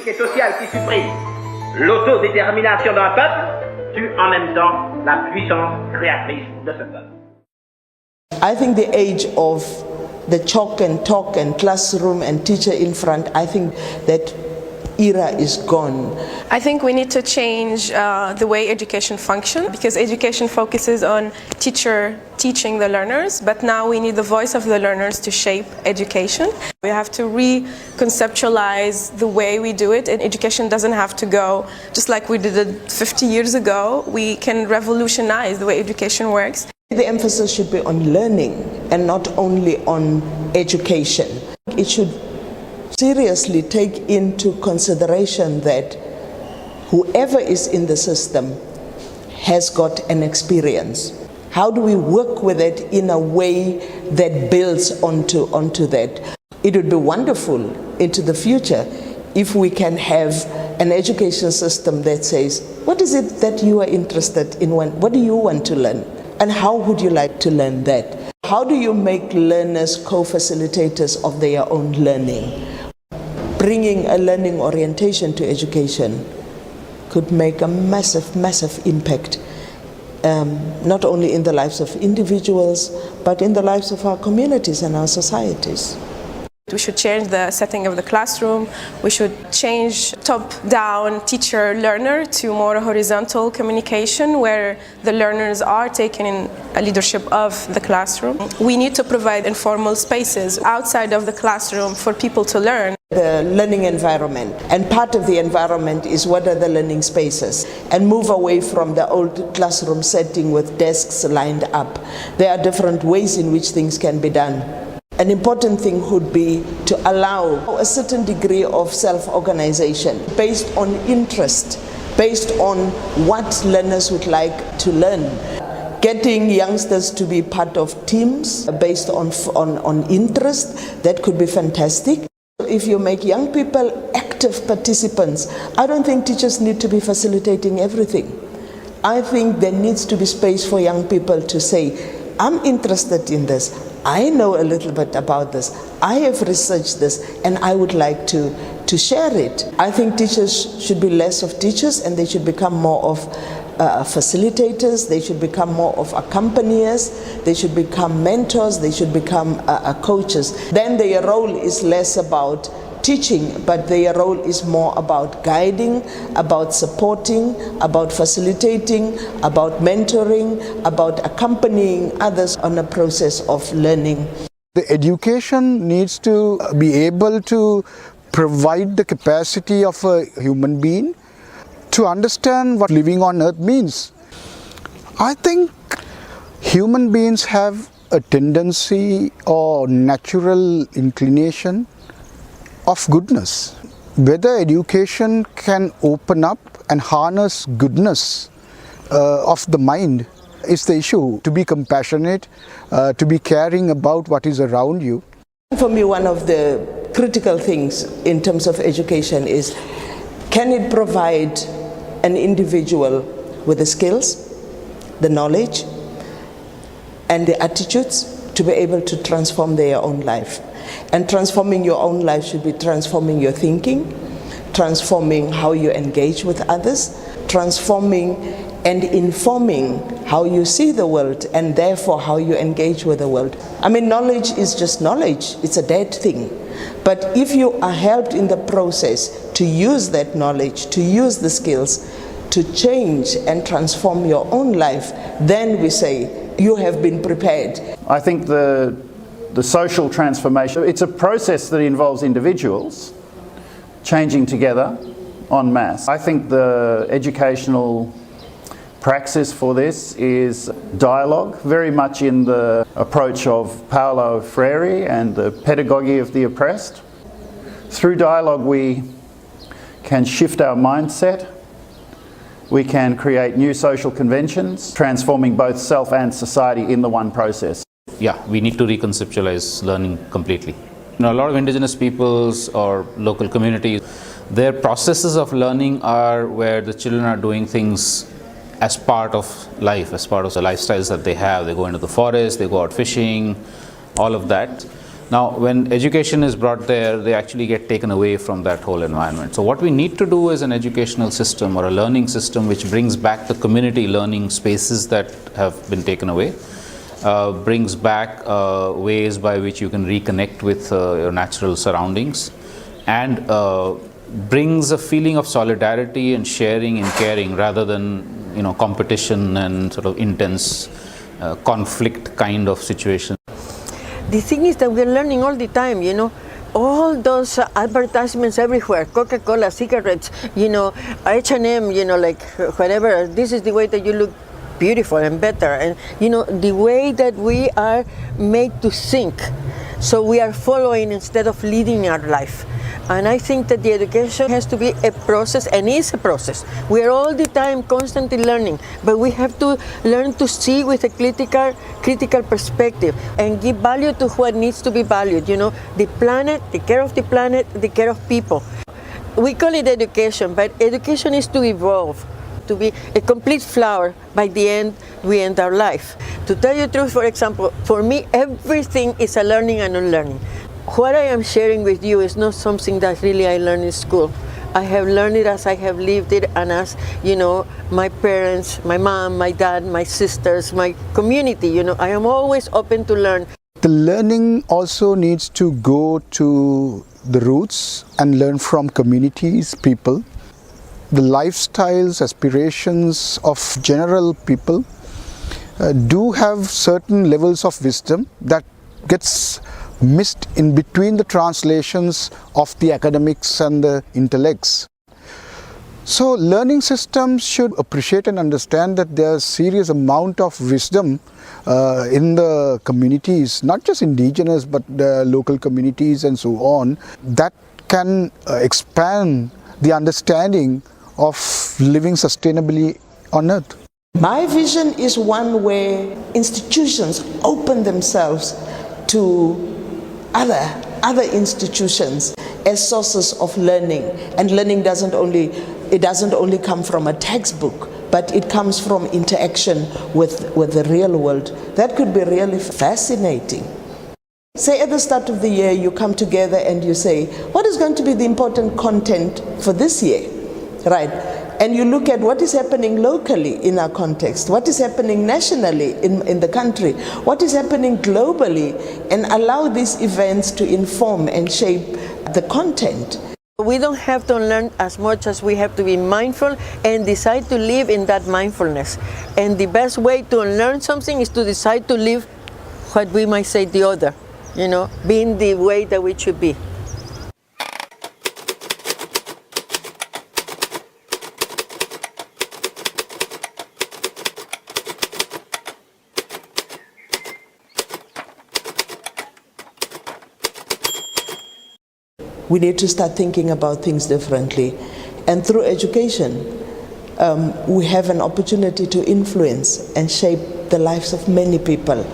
politique et sociale qui supprime l'autodétermination d'un peuple tue en même temps la puissance créatrice de ce peuple. I think the age of the chalk and talk and classroom and teacher in front, I think that era is gone. I think we need to change the way education functions, because education focuses on teacher teaching the learners, but now we need the voice of the learners to shape education. We have to reconceptualize the way we do it, and education doesn't have to go just like we did it 50 years ago. We can revolutionize the way education works. The emphasis should be on learning and not only on education. It should seriously take into consideration that whoever is in the system has got an experience. How do we work with it in a way that builds onto that? It would be wonderful into the future if we can have an education system that says, what is it that you are interested in? What do you want to learn? And how would you like to learn that? How do you make learners co-facilitators of their own learning? Bringing a learning orientation to education could make a massive, massive impact, not only in the lives of individuals, but in the lives of our communities and our societies. We should change the setting of the classroom. We should change top-down teacher-learner to more horizontal communication where the learners are taking in a leadership of the classroom. We need to provide informal spaces outside of the classroom for people to learn. The learning environment, and part of the environment is what are the learning spaces, and move away from the old classroom setting with desks lined up. There are different ways in which things can be done. An important thing would be to allow a certain degree of self-organization based on interest, based on what learners would like to learn. Getting youngsters to be part of teams based on interest, that could be fantastic. If you make young people active participants, I don't think teachers need to be facilitating everything. I think there needs to be space for young people to say, I'm interested in this. I know a little bit about this. I have researched this and I would like to share it. I think teachers should be less of teachers and they should become more of facilitators. They should become more of accompaniers. They should become mentors. They should become coaches. Then their role is less about teaching, but their role is more about guiding, about supporting, about facilitating, about mentoring, about accompanying others on a process of learning. The education needs to be able to provide the capacity of a human being to understand what living on earth means. I think human beings have a tendency or natural inclination of goodness. Whether education can open up and harness goodness of the mind is the issue. To be compassionate, to be caring about what is around you. For me, one of the critical things in terms of education is, can it provide an individual with the skills, the knowledge, and the attitudes to be able to transform their own life? And transforming your own life should be transforming your thinking, transforming how you engage with others, transforming and informing how you see the world and therefore how you engage with the world. I mean, knowledge is just knowledge. It's a dead thing. But if you are helped in the process to use that knowledge, to use the skills, to change and transform your own life, then we say you have been prepared. I think the social transformation, it's a process that involves individuals changing together en masse. I think the educational praxis for this is dialogue, very much in the approach of Paulo Freire and the pedagogy of the oppressed. Through dialogue we can shift our mindset, we can create new social conventions, transforming both self and society in the one process. Yeah, we need to reconceptualize learning completely. A lot of indigenous peoples or local communities, their processes of learning are where the children are doing things as part of life, as part of the lifestyles that they have. They go into the forest, they go out fishing, all of that. Now, when education is brought there, they actually get taken away from that whole environment. So what we need to do is an educational system or a learning system which brings back the community learning spaces that have been taken away, brings back ways by which you can reconnect with your natural surroundings, and brings a feeling of solidarity and sharing and caring rather than competition and sort of intense conflict kind of situation. The thing is that we're learning all the time, all those advertisements everywhere, Coca-Cola, cigarettes, H&M, like whatever, this is the way that you look beautiful and better. And, the way that we are made to think. So we are following instead of leading our life. And I think that the education has to be a process, and is a process. We are all the time constantly learning, but we have to learn to see with a critical perspective and give value to what needs to be valued. The planet, the care of the planet, the care of people. We call it education, but education is to evolve, to be a complete flower. By the end, we end our life. To tell you the truth, for example, for me, everything is a learning and unlearning. What I am sharing with you is not something that really I learned in school. I have learned it as I have lived it, and as, my parents, my mom, my dad, my sisters, my community, I am always open to learn. The learning also needs to go to the roots and learn from communities, people. The lifestyles, aspirations of general people do have certain levels of wisdom that gets missed in between the translations of the academics and the intellects. So learning systems should appreciate and understand that there is a serious amount of wisdom in the communities, not just indigenous but the local communities and so on, that can expand the understanding of living sustainably on earth. My vision is one where institutions open themselves to other institutions as sources of learning, and learning doesn't only come from a textbook, but it comes from interaction with the real world. That could be really fascinating. Say at the start of the year you come together and you say, what is going to be the important content for this year, right? And you look at what is happening locally in our context, what is happening nationally in the country, what is happening globally, and allow these events to inform and shape the content. We don't have to learn as much as we have to be mindful and decide to live in that mindfulness. And the best way to learn something is to decide to live what we might say the other, being the way that we should be. We need to start thinking about things differently. And through education, we have an opportunity to influence and shape the lives of many people.